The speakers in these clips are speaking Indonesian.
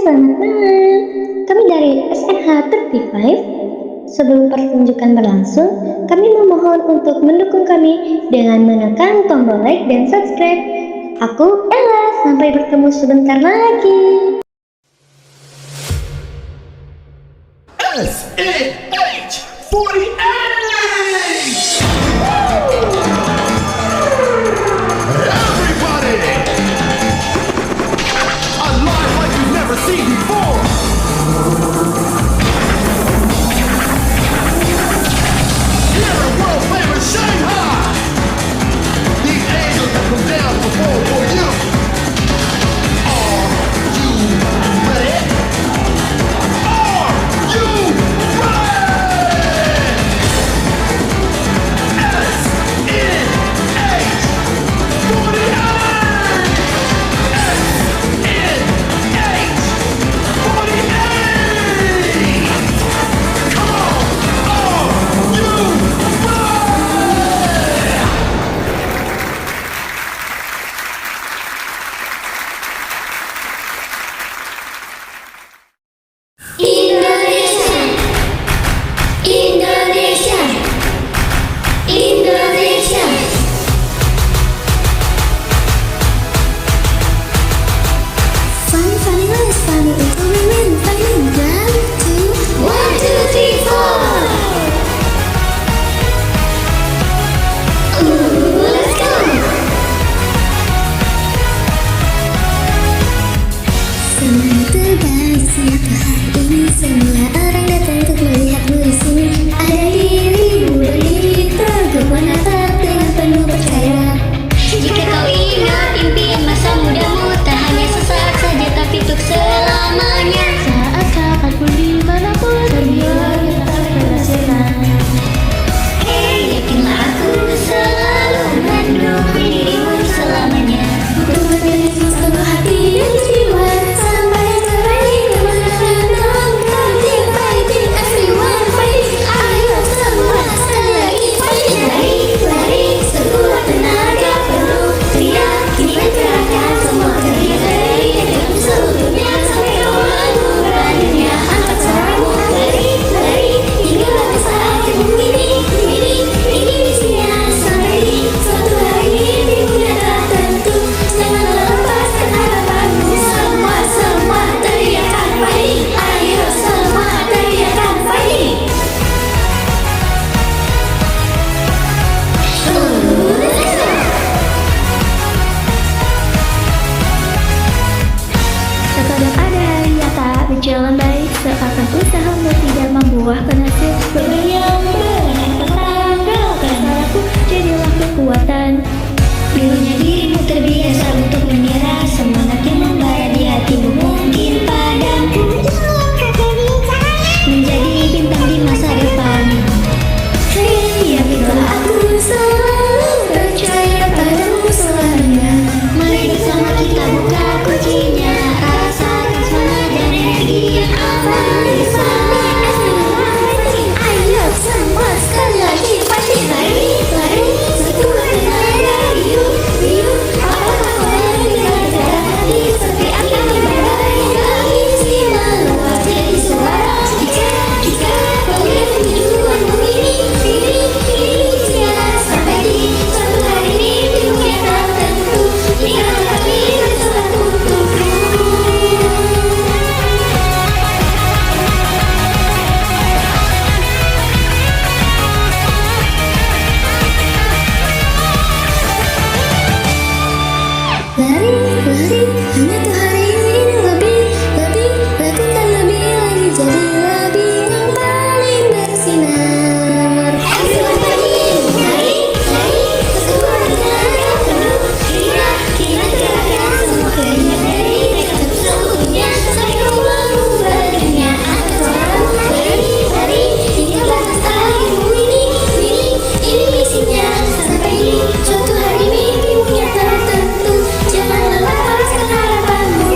selamat malam. Kami dari SMH 35. Sebelum pertunjukan berlangsung, kami memohon untuk mendukung kami dengan menekan tombol like dan subscribe. Aku Ella, sampai bertemu sebentar lagi. SMH 48! Everybody! A life like you've never seen before! Here in world famous Shanghai! These angels have come down to perform for you! Are you ready? Are you ready? SNH 48! SNH 48! Come on! Are you ready? Indonesia, Indonesia, Indonesia. Funny, funny, less funny, it's only win, funny, 1, 2, 3, 4. Let's go. Semuanya terbaik siapa hari ini. Semua orang datang untuk melihatmu di sini. Ada dirimu berdiri teguh menatap dengan penuh percaya. Jika kau ingat impian masa mudamu, tak hanya sesaat saja tapi untuk selamanya. Saat kapanpun dimanapun terbiar tak berhasil. Hey, yakinlah aku selalu mendukung dirimu selamanya. Untuk berdiri sepenuh hati dan jiwa sampai terakhir kemenangan. Fighting, fighting, everyone fighting. Ayo semua sekali lagi fighting. Lari, lari, sekuat tenaga penuh teriak. Kini kerahkan semua dari dalam seluruhnya sampai kau mengubah dunia. Angkat suaramu, lari, lari, hingga pada saat yang ini misinya sampai di suatu hari mimpimu tak tentu. Jangan lepaskan harapanmu. Semua teriakan fighting. Ayo semua teriakan fighting. Terkadang ada hari yang tak berjalan baik, seakan usahamu tidak membuahkan hasil. Berbayang tetanggalkan salahku, jadilah kekuatan. Dulunya dirimu terbiasa untuk menyerah, semangat yang membara di hatimu mungkin padamku. Menjadi bintang di masa depan. Hey, yakinlah aku selalu percaya padamu selamanya. Mari bersama kita buka kuncinya, rasakan semangat dan energi yang aman di sana. Ayo semua sekali lagi fighting. Lari, lari, sekuat tenaga, biu, biu. Apakah kau mendengar getaran hati seperti api membara hingga misi meluas jadi suara? Jika kau lihat tujuanmu ini misinya sampai di suatu hari mimpimu yang tak tentu. Ingat kami bersuara untukmu. Lari, lari, hanya tuh hari ini lebih, lakukan lebih lagi, jadilah bintang paling bersinar. Everyone fighting, lari, lari, sekuat tenaga penuh teriak, kira kerahkan semua keringat dari tekad seluruhnya sampai kau mengubah dunia. Angkat suaramu, lari, lari, hingga batas akhirmu ini misinya sampai di suatu hari mimpimu yang tak tentu. Jangan lepaskan harapanmu.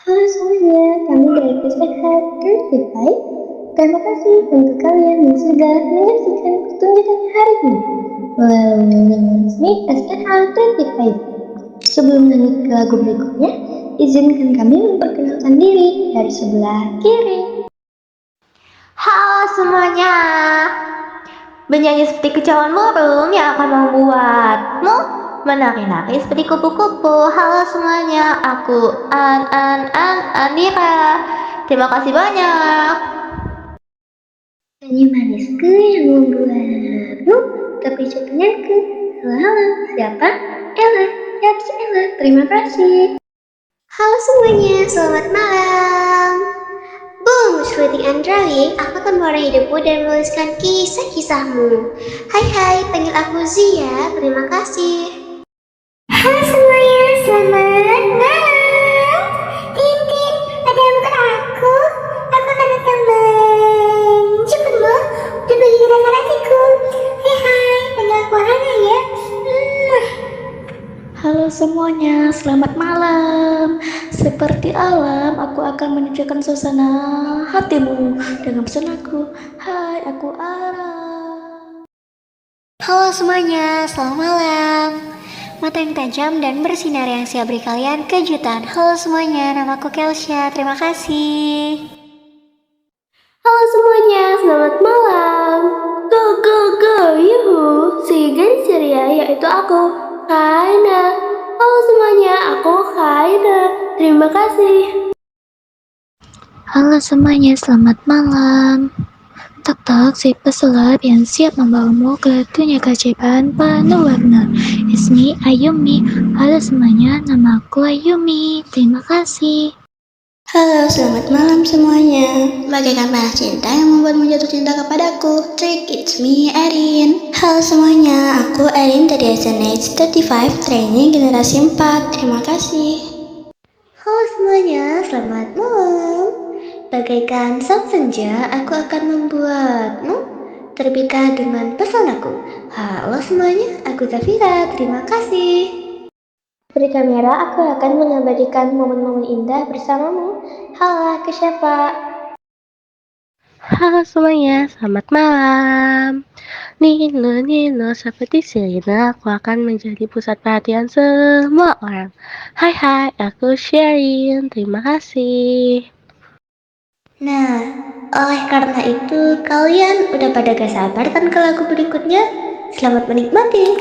Halo semuanya, kami dari SNH 35. Terima kasih untuk kalian yang sudah menyaksikan pertunjukan hari ini melalui link resmi SNH 35. Sebelum lanjut ke lagu berikutnya, izinkan kami memperkenalkan diri dari sebelah kiri. Halo semuanya, bernyanyi seperti kicauan burung yang akan membuatmu menari-nari seperti kupu-kupu. Halo semuanya, aku Andira. Terima kasih banyak. Nyanyi manisku yang membuatmu terpicu kenyangku. Halo, siapa? Ella. Yaps, Ella. Terima kasih. Halo semuanya, selamat malam. Boom, shooting and drawing, aku akan mewarnai hidupmu dan menuliskan kisah-kisahmu. Hai, panggil aku Zia, terima kasih. Halo semuanya, selamat malam. Tintin, ada yang bukan aku akan datang menjemputmu dan bagi gerakan hatiku. Hai, panggil aku Hana ya. Halo semuanya, selamat malam. Seperti alam, aku akan menunjukkan suasana hatimu dengan pesanku. Hai, aku Ara. Halo semuanya, selamat malam. Mata yang tajam dan bersinar yang siap beri kalian kejutan. Halo semuanya, namaku Kelsha, terima kasih. Halo semuanya, selamat malam. Go go go, yuhu. Si gadis ceria yaitu aku, Kaina. Halo semuanya, aku Kaina. Terima kasih. Halo semuanya, selamat malam. Tak-tak, si pesulap yang siap membawamu ke dunia keajaiban penuh warna. It's me, Ayumi. Halo semuanya, namaku Ayumi. Terima kasih. Halo, selamat malam semuanya. Bagaikan panah cinta yang membuatmu jatuh cinta kepadaku. Trick, it's me, Erin. Halo semuanya, aku Erin dari SNH 35 Training Generasi 4. Terima kasih. Halo semuanya, selamat malam. Bagaikan sang senja, aku akan membuatmu terpikat dengan pesonaku. Halo semuanya, aku Zafira. Terima kasih. Dari kamera, aku akan mengabadikan momen-momen indah bersamamu. Halo, aku siapa? Halo semuanya, selamat malam. Nino, seperti sirena, aku akan menjadi pusat perhatian semua orang. Hai, aku Sherin, terima kasih. Nah, oleh karena itu, kalian udah pada gak sabar kan ke lagu berikutnya? Selamat menikmati!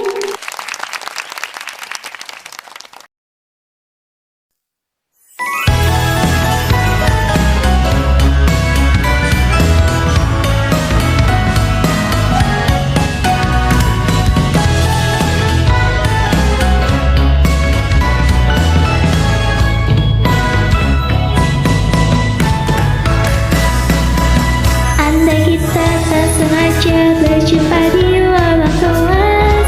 Andai kita tak sengaja berjumpa di ruang kelas,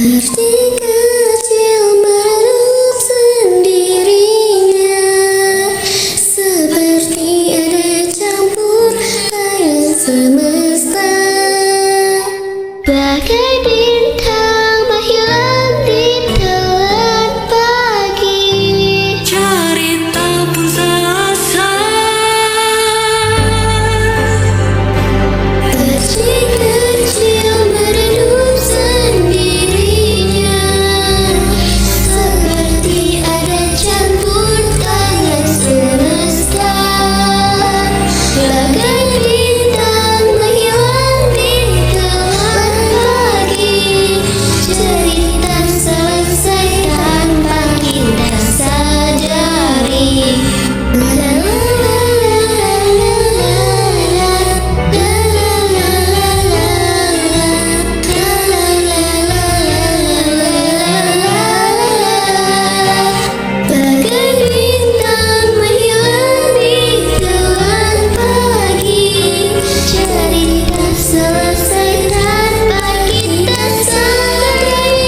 Seperti kecil meredup sendirinya, seperti ada campur air semesta. Bagai bintang menghilang di telan pagi, cerita pun selesai. Kecil-kecil meredup sendirinya, seperti ada campur tangan semesta. Bagai bintang menghilang di telan pagi, cerita selesai tanpa kita sadari. La la la la la bagai bintang menghilang di telan pagi, cerita selesai tanpa kita sadari.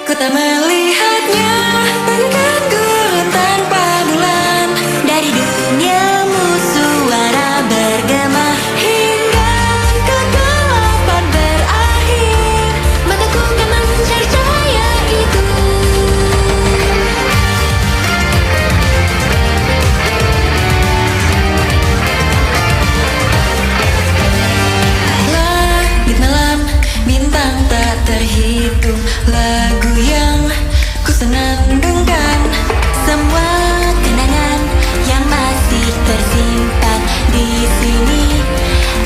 Ku tak melihatnya bagaikan gurun tanpa bulan. Dari duniamu suara bergema hingga kegelapan berakhir. Mataku kan mencari cahaya itu. Langit malam, bintang tak terhitung, lagu yang ku senandungkan, semua kenangan yang masih tersimpan di sini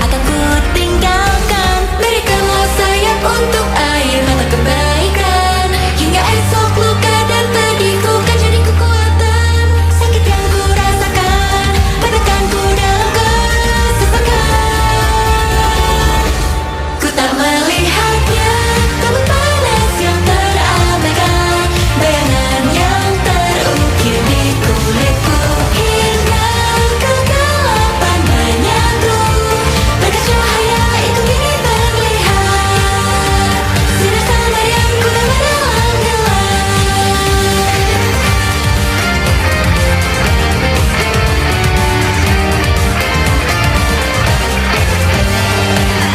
akan ku tinggalkan. Berikanlah sayap untuk air mata kebaikan, hingga esok luka dan pedihku kan jadi kekuatan. Sakit yang ku rasakan menekanku dalam kesesakan. Ku tak melihatnya, kabut panas yang terabaikan, bayangan yang terukir di kulitku hingga kegelapan menyatu. Berkat cahaya itu kini terlihat, sinar samar yang ku bawa dalam gelap.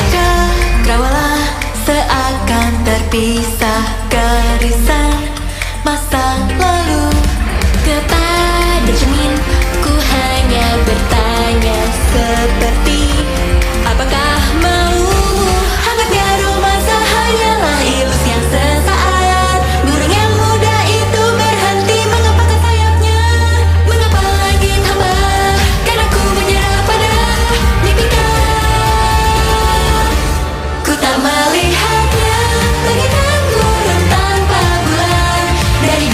Cakrawala seakan terpisah garisan masa lalu. Kepada cermin ku hanya bertanya seperti, apakah maumu? Hangatnya romansa hanyalah ilus yang sesaat. Burung yang muda itu berhenti mengepakkan sayapnya. Mengapa langit hamba? Karena ku menyerah pada mimpikan. Ku tak melihatnya bagaikan gurun tanpa bulan. Dari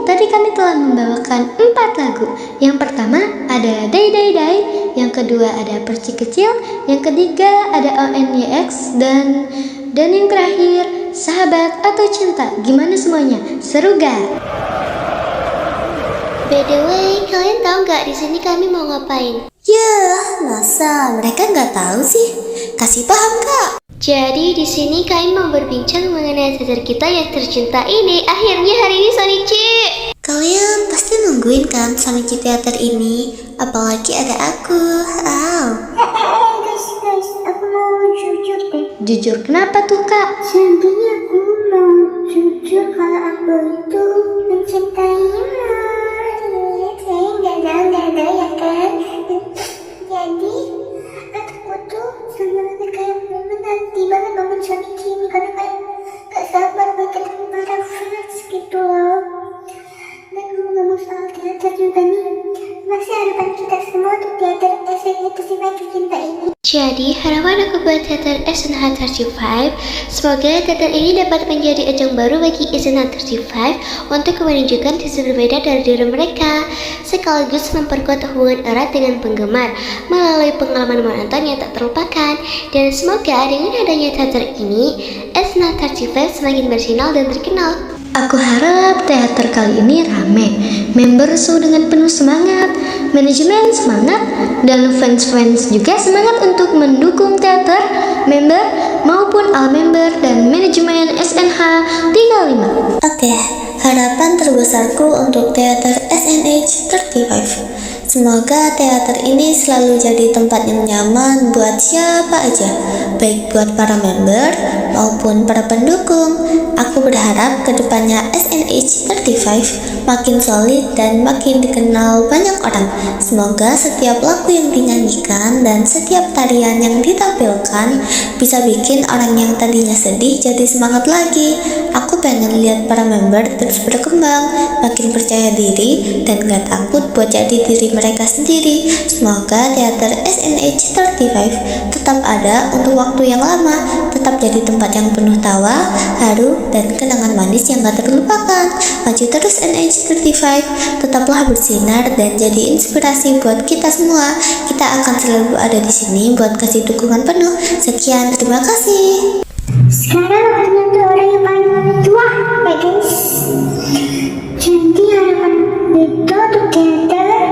tadi kami telah membawakan 4 lagu. Yang pertama ada Day Day Day, yang kedua ada Perci Kecil, yang ketiga ada ONYX, dan yang terakhir Sahabat atau Cinta. Gimana semuanya? Seru gak? By the way, kalian tahu nggak di sini kami mau ngapain? Yah, masa mereka nggak tahu sih? Kasih paham kak. Jadi di sini kami mau berbincang mengenai teater kita yang tercinta ini. Akhirnya hari ini Sonichi. Kalian pasti nungguin kan Sonichi Theater ini? Apalagi ada aku. Guys, aku mau jujur deh. Jujur kenapa tuh kak? Jadi aku mau jujur kalau aku itu mencintai saya nggak ada ya kan. Jadi aku tuh sebenarnya kayak menanti banget momen Sonichi ini karena kayak gak sabar buat ketemu para fans gitu loh. Dan ngomong soal teater juga nih, masih harapan kita semua untuk teater SNH35 tercinta ini. Jadi harapan aku buat teater SNH35, semoga teater ini dapat menjadi ajang baru bagi SNH35 untuk menunjukkan sisi berbeda dari diri mereka, sekaligus memperkuat hubungan erat dengan penggemar melalui pengalaman menonton yang tak terlupakan. Dan semoga dengan adanya teater ini, SNH35 semakin bersinar dan terkenal. Aku harap teater kali ini rame, member su dengan penuh semangat, manajemen semangat, dan fans-fans juga semangat untuk mendukung teater, member maupun all member dan manajemen SNH 35. Oke, harapan terbesarku untuk teater SNH35. Semoga teater ini selalu jadi tempat yang nyaman buat siapa aja, baik buat para member maupun para pendukung. Aku berharap kedepannya SNH35 makin solid dan makin dikenal banyak orang. Semoga setiap lagu yang dinyanyikan dan setiap tarian yang ditampilkan bisa bikin orang yang tadinya sedih jadi semangat lagi. Aku pengen lihat para member terus berkembang, makin percaya diri, dan gak takut buat jadi diri mereka sendiri. Semoga teater SNH35 tetap ada untuk waktu yang lama, tetap jadi tempat yang penuh tawa, haru, dan kenangan manis yang gak terlupakan. Maju terus SNH35, tetaplah bersinar dan jadi inspirasi buat kita semua. Kita akan selalu ada di sini buat kasih dukungan penuh. Sekian, terima kasih. Sekarang waktunya untuk orang yang paling tua, ya guys. Jadi harapan itu untuk teater,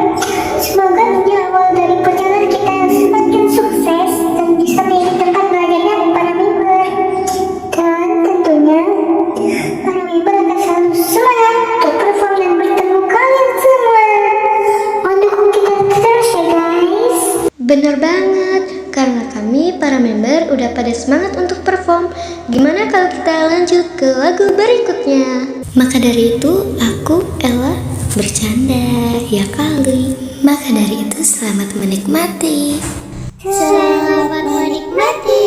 semoga menjadi awal dari perjalanan kita yang semakin sukses dan bisa menjadi tempat belajarnya para member. Dan tentunya para member akan selalu semangat untuk perform dan bertemu kalian semua. Mendukung kita terus ya guys. Bener banget, karena kami para member udah pada semangat untuk perform. Gimana kalau kita lanjut ke lagu berikutnya? Maka dari itu, aku, Ella, bercanda ya kali. Maka dari itu, selamat menikmati. Selamat menikmati.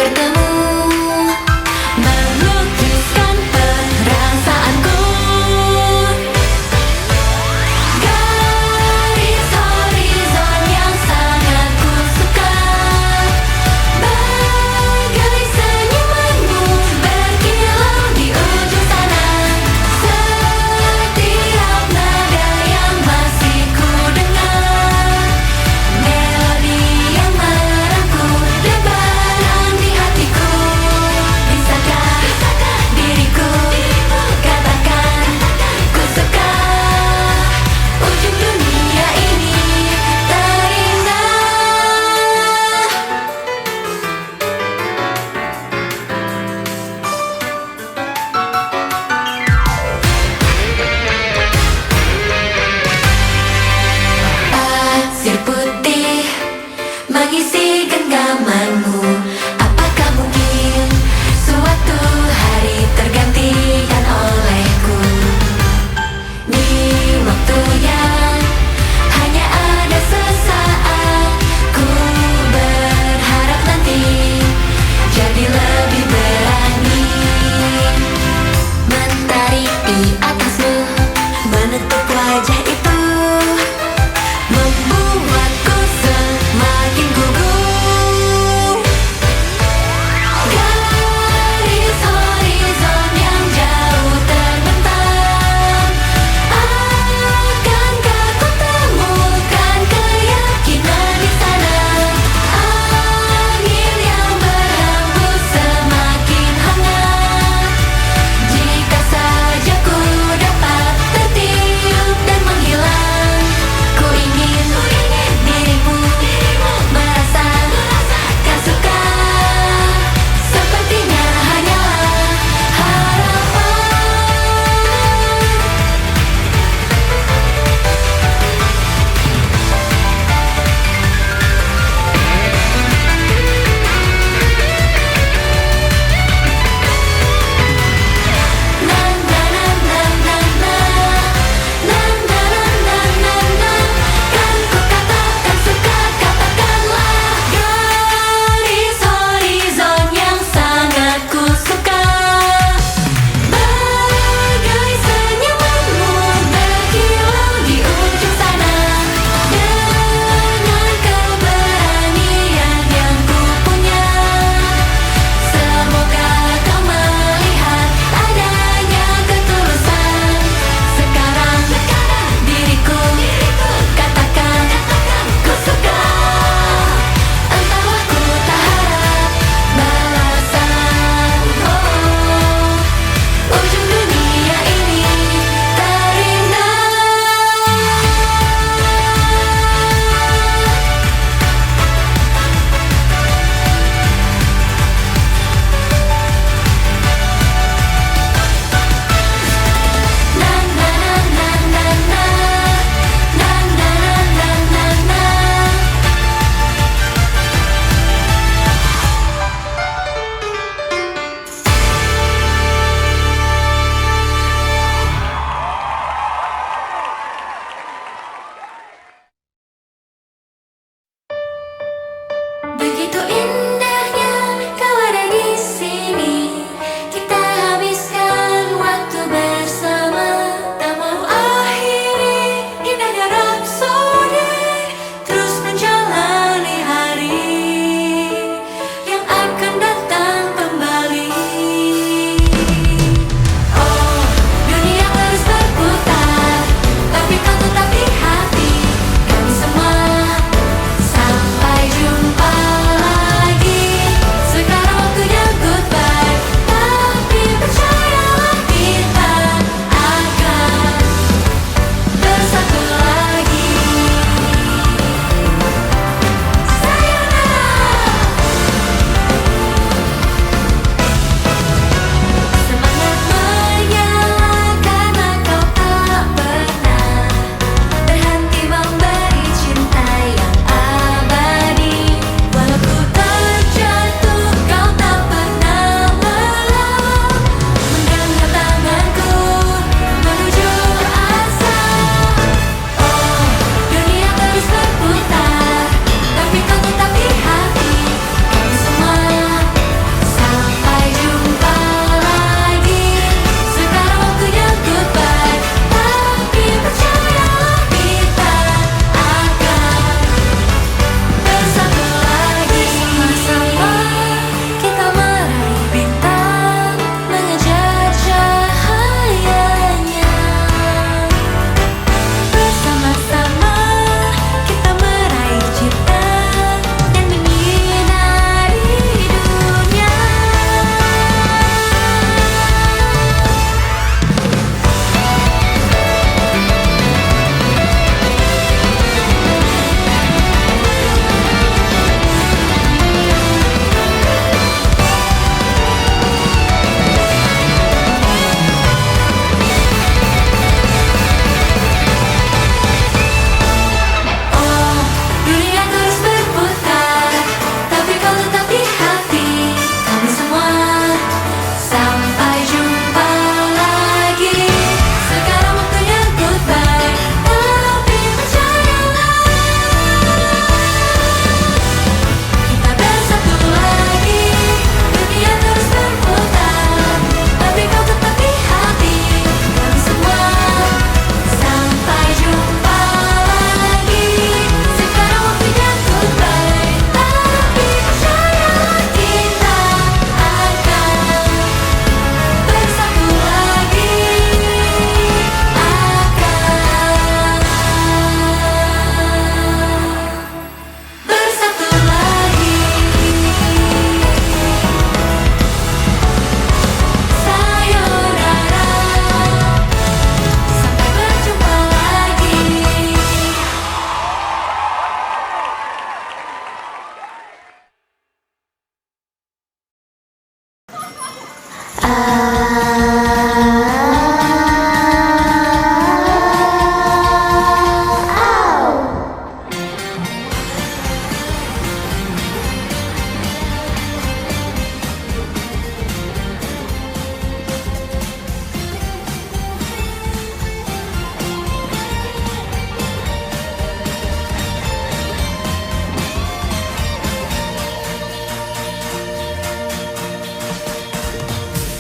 bertemu, melukiskan perasaanku. Garis horizon yang sangat ku suka, bagai senyumanmu berkilau di ujung sana. Setiap nada yang masih ku dengar, melodi yang merangkul debaran di hatiku.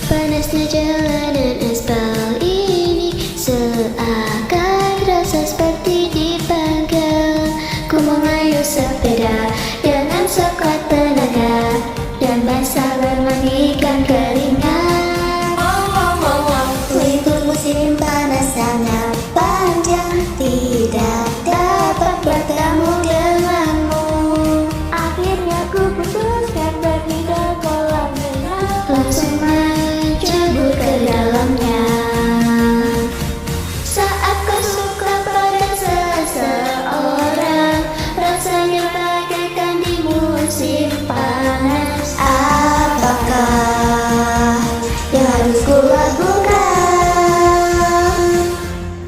Panasnya jalanan aspal ini seakan rasa seperti dipanggang. Ku mengayuh sepeda dengan sekuat tenaga dan basah bermandikan keringat. Mengikut musim panas sangat panjang, tidak dapat bertemu denganmu. Akhirnya ku putuskan pergi ke kolam renang, langsung menjebur ke dalamnya. Saat kau suka pada seseorang, rasanya bagaikan di musim panas. Apakah yang harus ku lakukan?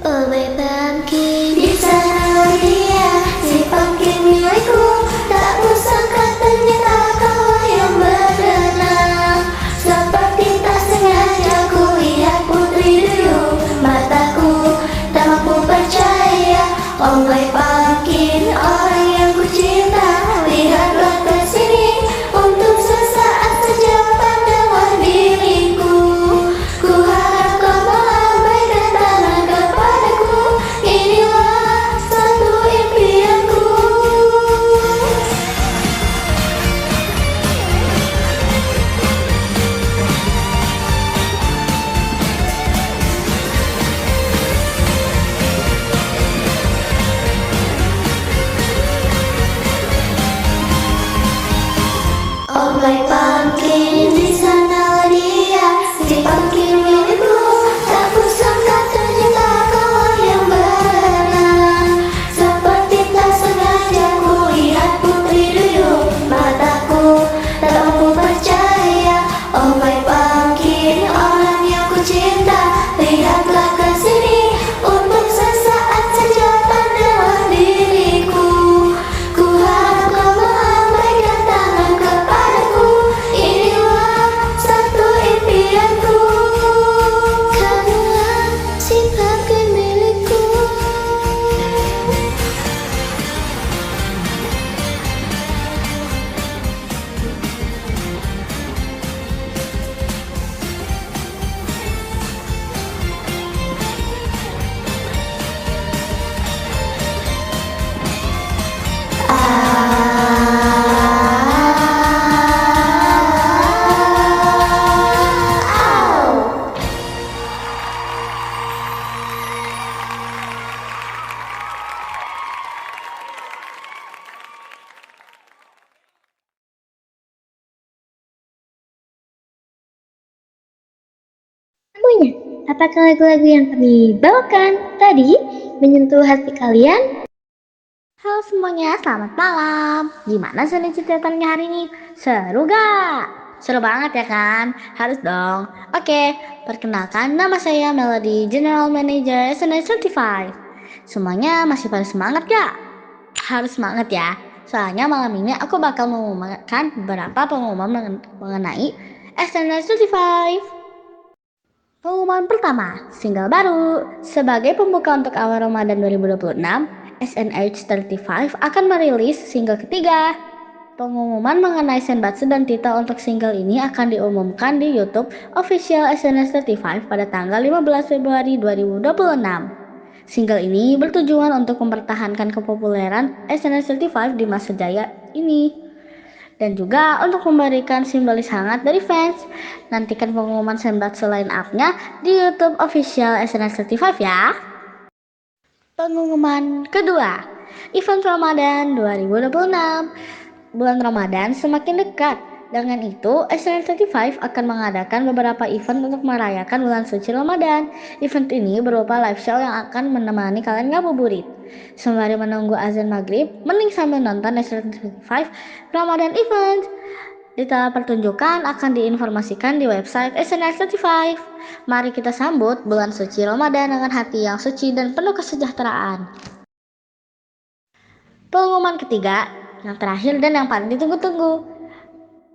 Oh my pumpkin, di sana dia, si pumpkin milikku. Tak kusangka ternyata kau yang berenang. Seperti tak sengaja ku lihat putri duyung, mataku tak mampu percaya. Oh my pumpkin, orang yang ku cinta, lihatlah ke sini untuk sesaat saja pandanglah diriku. Ku harap kau melambaikan tangan kepadaku, inilah satu impianku. Oh my pumpkin, di sanalah dia, si pumpkin milikku. Tak kusangka ternyata kau yang berenang. Seperti tak sengaja ku lihat putri duyung, mataku tak mampu percaya. Oh my pumpkin, orang yang ku cinta, lihatlah ke sini untuk sesaat saja pandanglah diriku. Ku harap kau melambaikan tangan kepadaku, inilah satu impianku. Kamulah si pumpkin milikku. Semuanya, apakah lagu-lagu yang kami bawakan tadi menyentuh hati kalian? Halo semuanya, selamat malam. Gimana seni ceritanya hari ini? Seru gak? Seru banget ya kan? Harus dong. Oke, perkenalkan nama saya Melody, General Manager SNS35. Semuanya masih pada semangat gak? Harus semangat ya. Soalnya malam ini aku bakal mengumumkan beberapa pengumuman mengenai SNS35. Pengumuman pertama, single baru. Sebagai pembuka untuk awal Ramadan 2026, SNH35 akan merilis single ketiga. Pengumuman mengenai Senbatsu dan Tita untuk single ini akan diumumkan di YouTube official SNH35 pada tanggal 15 Februari 2026. Single ini bertujuan untuk mempertahankan kepopuleran SNH35 di masa jaya ini, dan juga untuk memberikan simbolis hangat dari fans. Nantikan pengumuman Senbatsu line up-nya di YouTube official SNS35 ya. Pengumuman kedua, event Ramadan 2026. Bulan Ramadan semakin dekat. Dengan itu, SNS35 akan mengadakan beberapa event untuk merayakan bulan suci Ramadan. Event ini berupa live show yang akan menemani kalian ngabuburit. Sembari menunggu azan maghrib, mending sambil nonton SNS35 Ramadan Event. Detail pertunjukan akan diinformasikan di website SNS 35. Mari kita sambut bulan suci Ramadan dengan hati yang suci dan penuh kesejahteraan. Pengumuman ketiga, yang terakhir dan yang paling ditunggu-tunggu.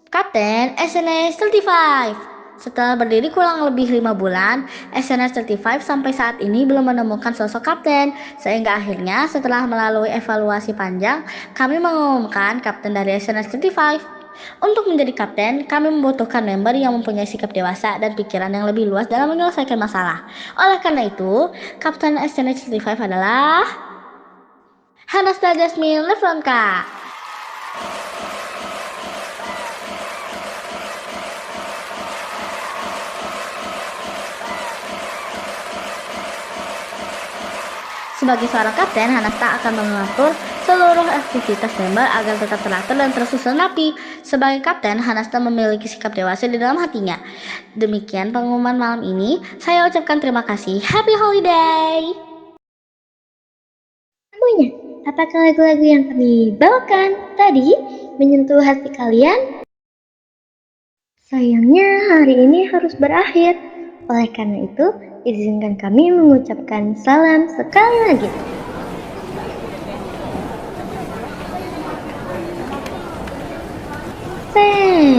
Kapten SNS 35. Setelah berdiri kurang lebih 5 bulan, SNS 35 sampai saat ini belum menemukan sosok kapten, sehingga akhirnya setelah melalui evaluasi panjang, kami mengumumkan kapten dari SNS 35. Untuk menjadi kapten, kami membutuhkan member yang mempunyai sikap dewasa dan pikiran yang lebih luas dalam menyelesaikan masalah. Oleh karena itu, kapten SNS 35 adalah Hanasta Jasmine Lefronka. Sebagai seorang kapten, Hanasta akan mengatur seluruh aktivitas member agar tetap teratur dan tersusun rapi. Sebagai kapten, Hanasta memiliki sikap dewasa di dalam hatinya. Demikian pengumuman malam ini. Saya ucapkan terima kasih. Happy Holiday! Semuanya, apakah lagu-lagu yang kami bawakan tadi menyentuh hati kalian? Sayangnya hari ini harus berakhir. Oleh karena itu, izinkan kami mengucapkan salam sekali lagi. Thanks.